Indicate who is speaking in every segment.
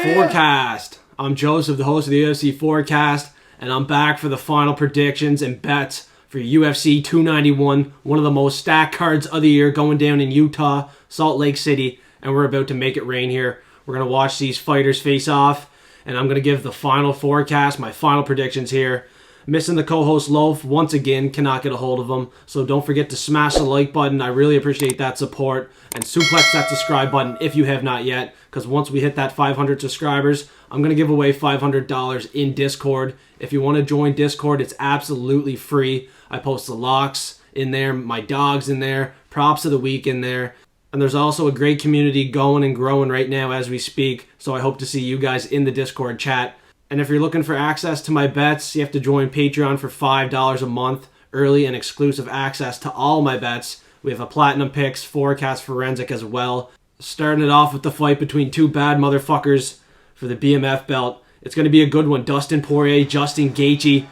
Speaker 1: Forecast. I'm Joseph, the host of the UFC Forecast, and I'm back for the final predictions and bets for UFC 291, one of the most stacked cards of the year, going down in Utah, Salt Lake City, and we're about to make it rain here. We're going to watch these fighters face off, and I'm going to give the final forecast, my final predictions here. Missing the co-host Loaf once again, cannot get a hold of him, so don't forget to smash the like button. I really appreciate that support, and suplex that subscribe button if you have not yet, because once we hit that 500 subscribers, I'm going to give away $500 in Discord. If you want to join Discord, it's absolutely free. I post the locks in there, my dogs in there, props of the week in there, and there's also a great community going and growing right now as we speak, so I hope to see you guys in the Discord chat. And if you're looking for access to my bets, you have to join Patreon for $5 a month, early and exclusive access to all my bets. We have a Platinum Picks, Forecast Forensic as well. Starting it off with the fight between two bad motherfuckers for the BMF belt. It's going to be a good one. Dustin Poirier, Justin Gaethje.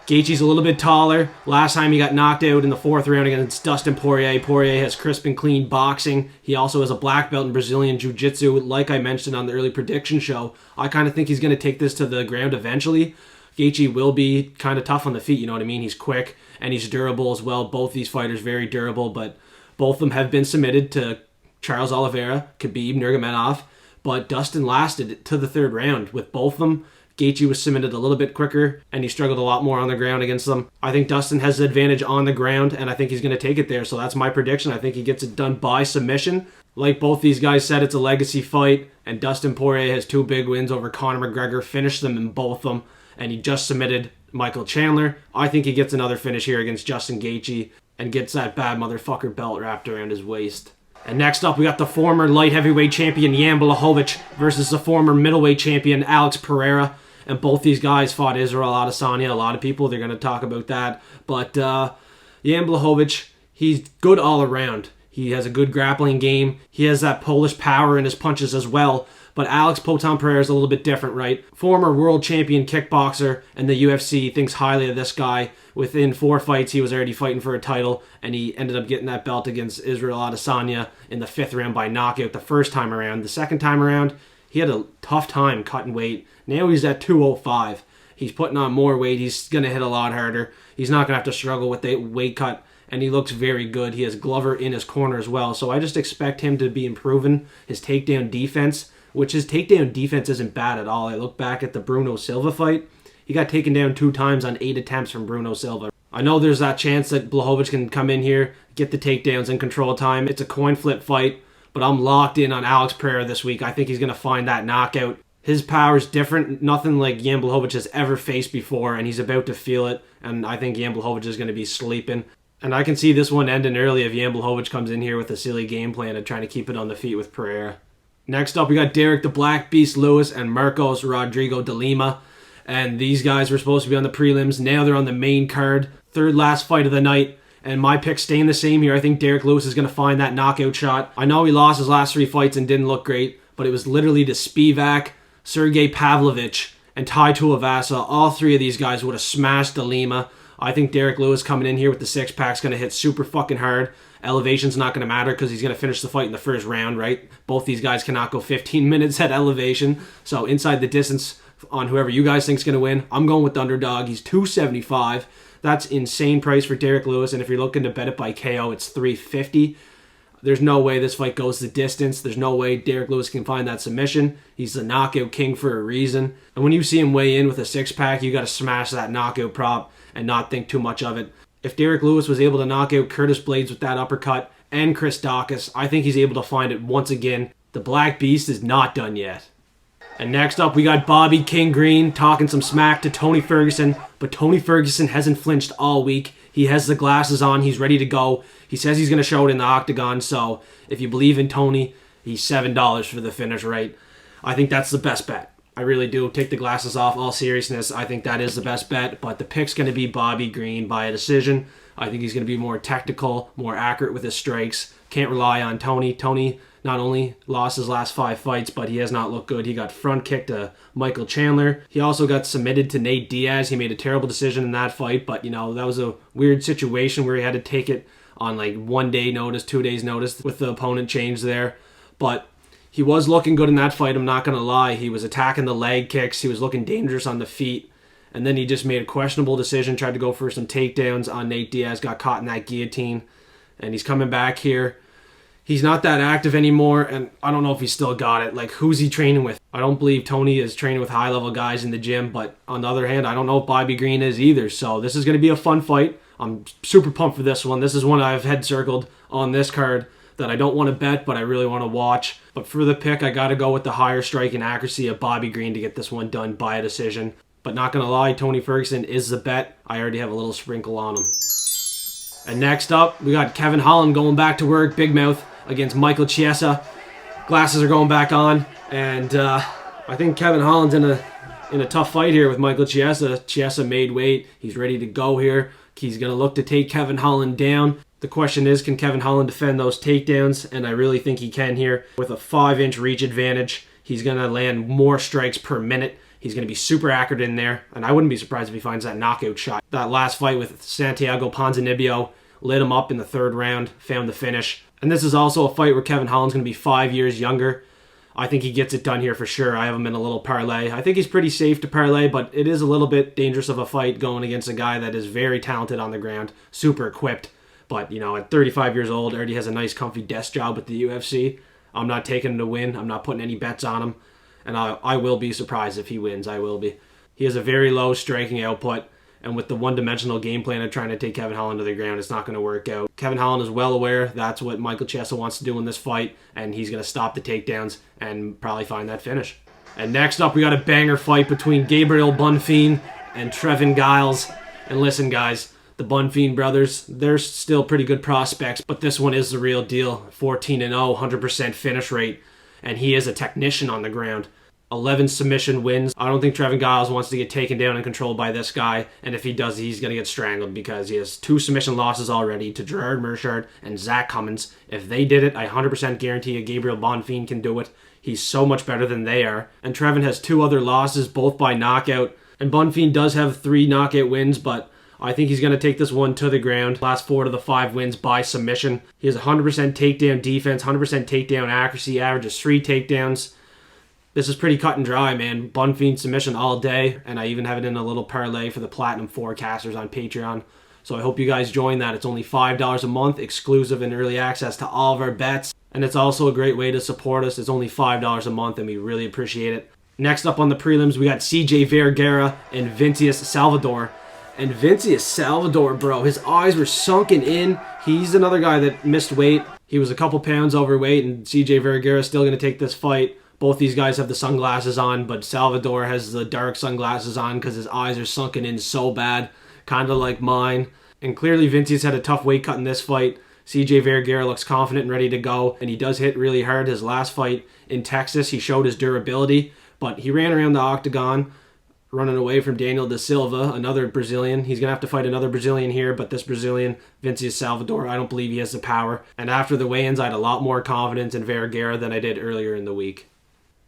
Speaker 1: Gaethje's a little bit taller. Last time he got knocked out in the 4th round against Dustin Poirier. Poirier has crisp and clean boxing. He also has a black belt in Brazilian Jiu-Jitsu. Like I mentioned on the early prediction show, I kind of think he's going to take this to the ground eventually. Gaethje will be kind of tough on the feet, you know what I mean? He's quick and he's durable as well. Both these fighters very durable, but both of them have been submitted to Charles Oliveira, Khabib Nurmagomedov, but Dustin lasted to the 3rd round with both of them. Gaethje was submitted a little bit quicker, and he struggled a lot more on the ground against them. I think Dustin has the advantage on the ground, and I think he's going to take it there, so that's my prediction. I think he gets it done by submission. Like both these guys said, it's a legacy fight, and Dustin Poirier has 2 big wins over Conor McGregor, finished them in both of them, and he just submitted Michael Chandler. I think he gets another finish here against Justin Gaethje, and gets that bad motherfucker belt wrapped around his waist. And next up, we got the former light heavyweight champion Jan Blachowicz versus the former middleweight champion Alex Pereira. And both these guys fought Israel Adesanya. A lot of people, they're going to talk about that. But Jan Blachowicz, he's good all around. He has a good grappling game. He has that Polish power in his punches as well. But Alex Potan Pereira is a little bit different, right? Former world champion kickboxer, and the UFC thinks highly of this guy. Within 4 fights, he was already fighting for a title, and he ended up getting that belt against Israel Adesanya in the 5th round by knockout the first time around. The second time around, he had a tough time cutting weight. Now he's at 205. He's putting on more weight. He's going to hit a lot harder. He's not going to have to struggle with the weight cut, and he looks very good. He has Glover in his corner as well, so I just expect him to be improving his takedown defense, which his takedown defense isn't bad at all. I look back at the Bruno Silva fight. He got taken down 2 times on 8 attempts from Bruno Silva. I know there's that chance that Blachowicz can come in here, get the takedowns in control time. It's a coin flip fight, but I'm locked in on Alex Pereira this week. I think he's going to find that knockout. His power is different, nothing like Jan Blachowicz has ever faced before, and he's about to feel it, and I think Jan Blachowicz is going to be sleeping. And I can see this one ending early if Jan Blachowicz comes in here with a silly game plan of trying to keep it on the feet with Pereira. Next up, we got Derrick the Black Beast Lewis and Marcos Rodrigo de Lima. And these guys were supposed to be on the prelims. Now they're on the main card. 3rd last fight of the night. And my pick's staying the same here. I think Derrick Lewis is going to find that knockout shot. I know he lost his last 3 fights and didn't look great, but it was literally to Spivak, Sergey Pavlovich, and Tai Tuivasa. All 3 of these guys would have smashed de Lima. I think Derrick Lewis coming in here with the 6-pack is going to hit super fucking hard. Elevation's not going to matter because he's going to finish the fight in the 1st round, right? Both these guys cannot go 15 minutes at elevation. So inside the distance on whoever you guys think is going to win, I'm going with the underdog. He's $275. That's insane price for Derrick Lewis. And if you're looking to bet it by KO, it's $350. There's no way this fight goes the distance. There's no way Derrick Lewis can find that submission. He's the knockout king for a reason. And when you see him weigh in with a 6-pack, you got to smash that knockout prop and not think too much of it. If Derrick Lewis was able to knock out Curtis Blades with that uppercut and Chris Daukaus, I think he's able to find it once again. The Black Beast is not done yet. And next up, we got Bobby King Green talking some smack to Tony Ferguson, but Tony Ferguson hasn't flinched all week. He has the glasses on. He's ready to go. He says he's going to show it in the octagon, so if you believe in Tony, he's $7 for the finish, right? I think that's the best bet. I really do. Take the glasses off, all seriousness. I think that is the best bet, but the pick's going to be Bobby Green by a decision. I think he's going to be more technical, more accurate with his strikes. Can't rely on Tony. Tony not only lost his last 5 fights, but he has not looked good. He got front kicked to Michael Chandler. He also got submitted to Nate Diaz. He made a terrible decision in that fight, but, you know, that was a weird situation where he had to take it on like 1 day notice, 2 days notice with the opponent change there. But He was looking good in that fight, I'm not going to lie. He was attacking the leg kicks. He was looking dangerous on the feet. And then he just made a questionable decision, tried to go for some takedowns on Nate Diaz, got caught in that guillotine. And he's coming back here. He's not that active anymore, and I don't know if he's still got it. Like, who's he training with? I don't believe Tony is training with high-level guys in the gym, but on the other hand, I don't know if Bobby Green is either. So this is going to be a fun fight. I'm super pumped for this one. This is one I've had circled on this card that I don't want to bet, but I really want to watch. But for the pick, I got to go with the higher strike and accuracy of Bobby Green to get this one done by a decision. But not going to lie, Tony Ferguson is the bet. I already have a little sprinkle on him. And next up, we got Kevin Holland going back to work, big mouth, against Michael Chiesa. Glasses are going back on, and I think Kevin Holland's in a tough fight here with Michael Chiesa. Chiesa made weight. He's ready to go here. He's going to look to take Kevin Holland down. The question is, can Kevin Holland defend those takedowns? And I really think he can here. With a 5-inch reach advantage, he's going to land more strikes per minute. He's going to be super accurate in there, and I wouldn't be surprised if he finds that knockout shot. That last fight with Santiago Ponzinibbio lit him up in the 3rd round, found the finish. And this is also a fight where Kevin Holland's going to be 5 years younger. I think he gets it done here for sure. I have him in a little parlay. I think he's pretty safe to parlay, but it is a little bit dangerous of a fight going against a guy that is very talented on the ground, super equipped. But, you know, at 35 years old, already has a nice comfy desk job with the UFC. I'm not taking him to win. I'm not putting any bets on him. And I will be surprised if he wins. I will be. He has a very low striking output. And with the one-dimensional game plan of trying to take Kevin Holland to the ground, it's not going to work out. Kevin Holland is well aware that's what Michael Chiesa wants to do in this fight. And he's going to stop the takedowns and probably find that finish. And next up, we got a banger fight between Gabriel Bonfim and Trevin Giles. And listen, guys, the Bonfim brothers, they're still pretty good prospects. But this one is the real deal. 14-0, 100% finish rate. And he is a technician on the ground. 11 submission wins. I don't think Trevin Giles wants to get taken down and controlled by this guy. And if he does, he's going to get strangled because he has 2 submission losses already to Gerard Meerschaert and Zach Cummins. If they did it, I 100% guarantee you Gabriel Bonfim can do it. He's so much better than they are. And Trevin has 2 other losses, both by knockout. And Bonfim does have 3 knockout wins, but I think he's going to take this one to the ground. Last 4 to the 5 wins by submission. He has 100% takedown defense, 100% takedown accuracy, averages 3 takedowns. This is pretty cut and dry, man. Bonfim submission all day, and I even have it in a little parlay for the Platinum Forecasters on Patreon. So I hope you guys join that. It's only $5 a month, exclusive and early access to all of our bets. And it's also a great way to support us. It's only $5 a month, and we really appreciate it. Next up on the prelims, we got CJ Vergara and Vinicius Salvador. And Vinicius Salvador, bro, his eyes were sunken in. He's another guy that missed weight. He was a couple pounds overweight, and CJ Vergara is still going to take this fight. Both these guys have the sunglasses on, but Salvador has the dark sunglasses on because his eyes are sunken in so bad, kind of like mine. And clearly Vinicius had a tough weight cut in this fight. CJ Vergara looks confident and ready to go, and he does hit really hard. His last fight in Texas, he showed his durability, but he ran around the octagon, running away from Daniel da Silva, another Brazilian. He's going to have to fight another Brazilian here, but this Brazilian, Vinicius Salvador, I don't believe he has the power. And after the weigh-ins, I had a lot more confidence in Vergara than I did earlier in the week.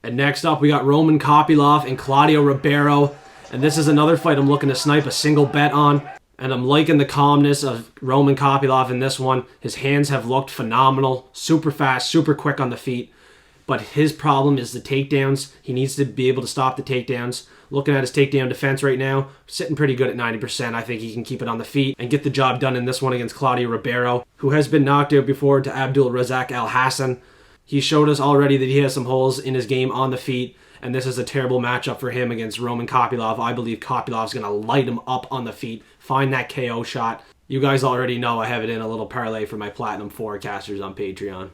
Speaker 1: And next up, we got Roman Kopylov and Claudio Ribeiro. And this is another fight I'm looking to snipe a single bet on. And I'm liking the calmness of Roman Kopylov in this one. His hands have looked phenomenal. Super fast, super quick on the feet. But his problem is the takedowns. He needs to be able to stop the takedowns. Looking at his takedown defense right now, sitting pretty good at 90%. I think he can keep it on the feet and get the job done in this one against Claudio Ribeiro, who has been knocked out before to Abdul Razak Al Hassan. He showed us already that he has some holes in his game on the feet, and this is a terrible matchup for him against Roman Kopylov. I believe Kopylov's going to light him up on the feet, find that KO shot. You guys already know I have it in a little parlay for my Platinum Forecasters on Patreon.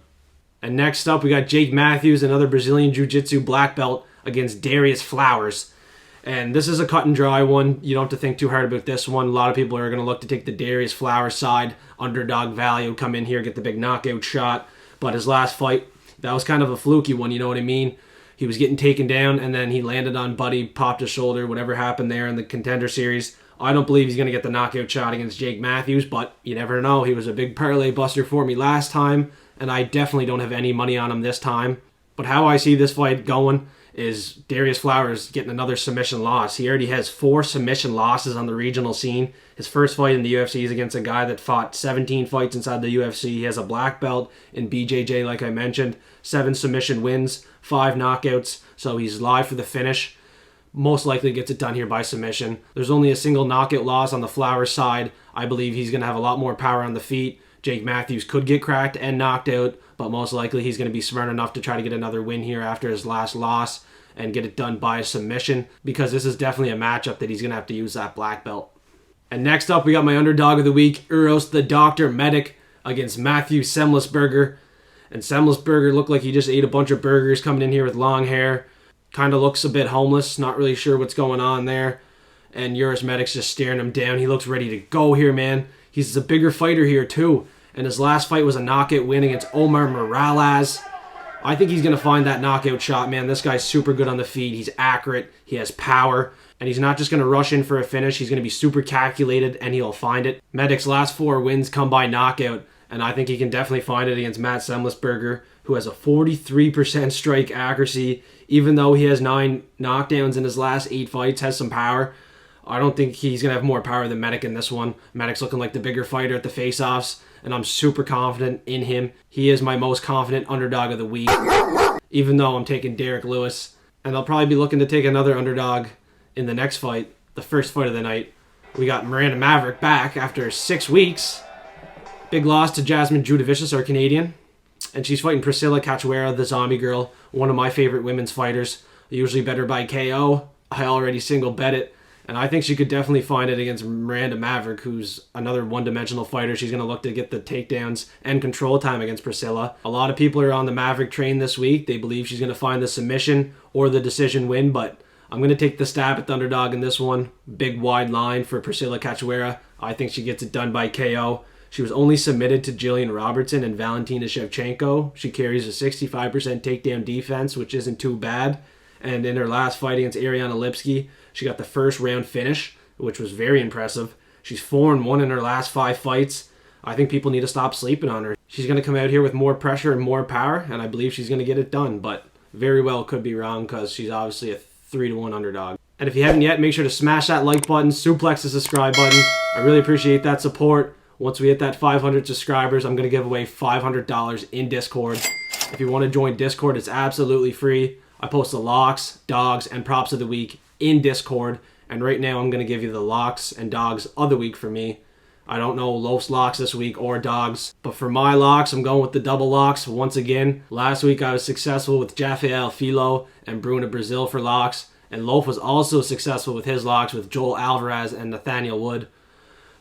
Speaker 1: And next up, we got Jake Matthews, another Brazilian Jiu-Jitsu black belt, against Darrius Flowers. And this is a cut and dry one. You don't have to think too hard about this one. A lot of people are going to look to take the Darrius Flowers side, underdog value, come in here, get the big knockout shot. But his last fight, that was kind of a fluky one, you know what I mean? He was getting taken down, and then he landed on Buddy, popped his shoulder, whatever happened there in the Contender Series. I don't believe he's going to get the knockout shot against Jake Matthews, but you never know. He was a big parlay buster for me last time, and I definitely don't have any money on him this time. But how I see this fight going is Darius Flowers getting another submission loss. He already has 4 submission losses on the regional scene. His first fight in the UFC is against a guy that fought 17 fights inside the UFC. He has a black belt in BJJ, like I mentioned. 7 submission wins, 5 knockouts, so he's live for the finish. Most likely gets it done here by submission. There's only a single knockout loss on the Flowers side. I believe he's going to have a lot more power on the feet. Jake Matthews could get cracked and knocked out, but most likely he's going to be smart enough to try to get another win here after his last loss and get it done by a submission, because this is definitely a matchup that he's going to have to use that black belt. And next up, we got my underdog of the week, Uros the Doctor Medic, against Matthew Semelsberger. And Semelsberger looked like he just ate a bunch of burgers coming in here with long hair. Kind of looks a bit homeless, not really sure what's going on there. And Uros Medic's just staring him down. He looks ready to go here, man. He's a bigger fighter here, too. And his last fight was a knockout win against Omar Morales. I think he's going to find that knockout shot, man. This guy's super good on the feet. He's accurate. He has power. And he's not just going to rush in for a finish. He's going to be super calculated, and he'll find it. Medic's last 4 wins come by knockout. And I think he can definitely find it against Matt Semelsberger, who has a 43% strike accuracy. Even though he has 9 knockdowns in his last 8 fights, has some power. I don't think he's going to have more power than Medic in this one. Medic's looking like the bigger fighter at the face-offs, and I'm super confident in him. He is my most confident underdog of the week, even though I'm taking Derrick Lewis. And I'll probably be looking to take another underdog in the next fight, the first fight of the night. We got Miranda Maverick back after 6 weeks. Big loss to Jasmine Judavicius, our Canadian. And she's fighting Priscila Cachoeira, the zombie girl, one of my favorite women's fighters. I usually bet her by KO. I already single bet it. And I think she could definitely find it against Miranda Maverick, who's another one-dimensional fighter. She's going to look to get the takedowns and control time against Priscila. A lot of people are on the Maverick train this week. They believe she's going to find the submission or the decision win, but I'm going to take the stab at the underdog in this one. Big wide line for Priscila Cachoeira. I think she gets it done by KO. She was only submitted to Jillian Robertson and Valentina Shevchenko. She carries a 65% takedown defense, which isn't too bad. And in her last fight against Ariana Lipski, she got the first round finish, which was very impressive. She's 4-1 in her last 5 fights. I think people need to stop sleeping on her. She's going to come out here with more pressure and more power, and I believe she's going to get it done. But very well could be wrong, because she's obviously a 3-1 underdog. And if you haven't yet, make sure to smash that like button, suplex the subscribe button. I really appreciate that support. Once we hit that 500 subscribers, I'm going to give away $500 in Discord. If you want to join Discord, it's absolutely free. I post the locks, dogs, and props of the week in Discord. And right now, I'm going to give you the locks and dogs of the week for me. I don't know Loaf's locks this week or dogs. But for my locks, I'm going with the double locks once again. Last week, I was successful with Jafael Filo and Bruna Brazil for locks. And Loaf was also successful with his locks with Joel Alvarez and Nathaniel Wood.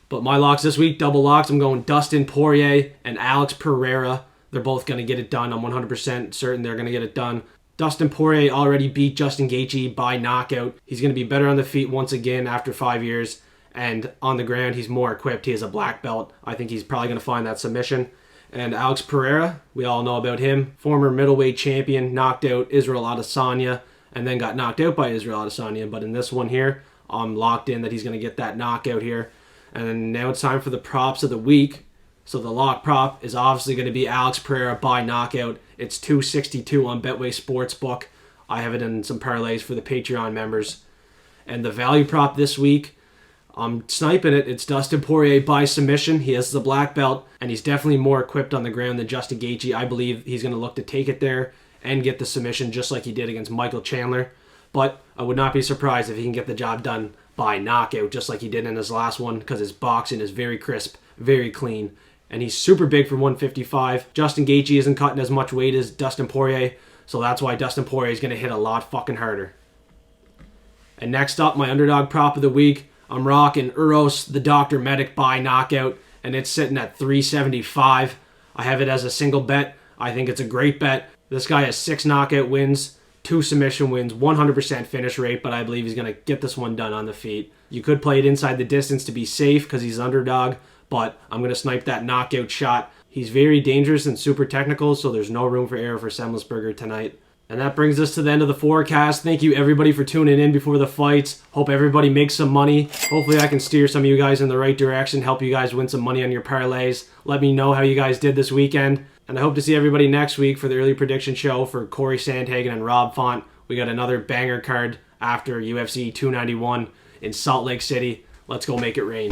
Speaker 1: But my locks this week, double locks, I'm going Dustin Poirier and Alex Pereira. They're both going to get it done. I'm 100% certain they're going to get it done. Dustin Poirier already beat Justin Gaethje by knockout. He's going to be better on the feet once again after 5 years. And on the ground, he's more equipped. He has a black belt. I think he's probably going to find that submission. And Alex Pereira, we all know about him. Former middleweight champion, knocked out Israel Adesanya, and then got knocked out by Israel Adesanya. But in this one here, I'm locked in that he's going to get that knockout here. And now it's time for the props of the week. So the lock prop is obviously going to be Alex Pereira by knockout. It's 262 on Betway Sportsbook. I have it in some parlays for the Patreon members. And the value prop this week, I'm sniping it. It's Dustin Poirier by submission. He has the black belt, and he's definitely more equipped on the ground than Justin Gaethje. I believe he's going to look to take it there and get the submission just like he did against Michael Chandler. But I would not be surprised if he can get the job done by knockout just like he did in his last one, because his boxing is very crisp, very clean. And he's super big for 155. Justin Gaethje isn't cutting as much weight as Dustin Poirier, so that's why Dustin Poirier is going to hit a lot fucking harder. And next up, my underdog prop of the week, I'm rocking Uros the Doctor Medic by knockout, and it's sitting at 375. I have it as a single bet. I think it's a great bet. This guy has 6 knockout wins, 2 submission wins, 100% finish rate, but I believe he's going to get this one done on the feet. You could play it inside the distance to be safe because he's underdog, but I'm going to snipe that knockout shot. He's very dangerous and super technical, so there's no room for error for Semelsberger tonight. And that brings us to the end of the forecast. Thank you everybody for tuning in before the fights. Hope everybody makes some money. Hopefully I can steer some of you guys in the right direction, help you guys win some money on your parlays. Let me know how you guys did this weekend. And I hope to see everybody next week for the early prediction show for Corey Sandhagen and Rob Font. We got another banger card after UFC 291 in Salt Lake City. Let's go make it rain.